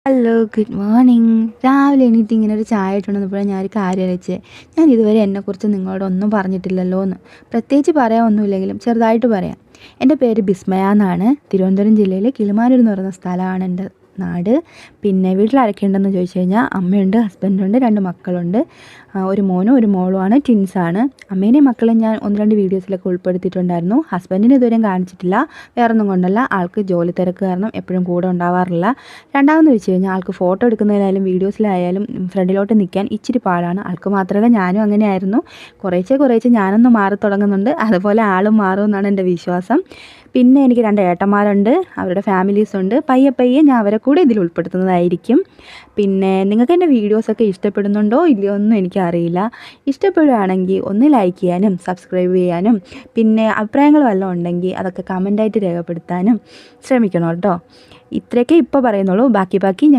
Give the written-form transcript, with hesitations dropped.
Hello, good morning. രാവിലെ എണീറ്റ് ഇങ്ങനെ ഒരു ചായ ഇട്ടുകൊണ്ടിരുന്നപ്പോഴാണ് ഞാനൊരു കാര്യം ആലോചിച്ചത്. ഞാൻ ഇതുവരെ എന്നെക്കുറിച്ച് നിങ്ങളോടൊന്നും പറഞ്ഞിട്ടില്ലല്ലോ എന്ന്. പ്രത്യേകിച്ച് പറയാനൊന്നുമില്ലെങ്കിലും ചെറുതായിട്ട് പറയാം. എൻ്റെ പേര് ബിസ്മയ എന്നാണ്. തിരുവനന്തപുരം ജില്ലയിലെ കിളിമാനൂർ എന്ന് പറയുന്ന സ്ഥലമാണ് എൻ്റെ നാട്. പിന്നെ വീട്ടിൽ ആരൊക്കെയുണ്ടെന്ന് ചോദിച്ചു കഴിഞ്ഞാൽ അമ്മയുണ്ട്, ഹസ്ബൻഡുണ്ട്, 2 മക്കളുണ്ട്. ഒരു മോനും ഒരു മോളുമാണ്, ട്വിൻസാണ്. അമ്മേനെയും മക്കളെയും ഞാൻ 1-2 വീഡിയോസിലൊക്കെ ഉൾപ്പെടുത്തിയിട്ടുണ്ടായിരുന്നു. ഹസ്ബൻഡിനെ ഇതുവരെയും കാണിച്ചിട്ടില്ല. വേറൊന്നും കൊണ്ടല്ല, ആൾക്ക് ജോലി തിരക്ക് കാരണം എപ്പോഴും കൂടെ ഉണ്ടാവാറില്ല. രണ്ടാമെന്ന് വെച്ച് കഴിഞ്ഞാൽ ആൾക്ക് ഫോട്ടോ എടുക്കുന്നതിനായാലും വീഡിയോസിലായാലും ഫ്രണ്ടിലോട്ട് നിൽക്കാൻ ഇച്ചിരി പാടാണ്. ആൾക്ക് മാത്രമല്ല, ഞാനും അങ്ങനെയായിരുന്നു. കുറേശ്ശെ ഞാനൊന്ന് മാറി തുടങ്ങുന്നുണ്ട്. അതുപോലെ ആളും മാറുമെന്നാണ് എൻ്റെ വിശ്വാസം. പിന്നെ എനിക്ക് 2 ഏട്ടന്മാരുണ്ട്, അവരുടെ ഫാമിലീസുണ്ട്. പയ്യെ ഞാൻ അവരെ കൂടെ ഇതിൽ ഉൾപ്പെടുത്തുന്നതായിരിക്കും. പിന്നെ നിങ്ങൾക്ക് എൻ്റെ വീഡിയോസൊക്കെ ഇഷ്ടപ്പെടുന്നുണ്ടോ ഇല്ലയോ ഒന്നും എനിക്കറിയില്ല. ഇഷ്ടപ്പെടുകയാണെങ്കിൽ ഒന്ന് ലൈക്ക് ചെയ്യാനും സബ്സ്ക്രൈബ് ചെയ്യാനും പിന്നെ അഭിപ്രായങ്ങൾ വല്ലതും ഉണ്ടെങ്കിൽ അതൊക്കെ കമൻ്റായിട്ട് രേഖപ്പെടുത്താനും ശ്രമിക്കണം കേട്ടോ. ഇത്രയൊക്കെ ഇപ്പോൾ പറയുന്നുള്ളൂ. ബാക്കി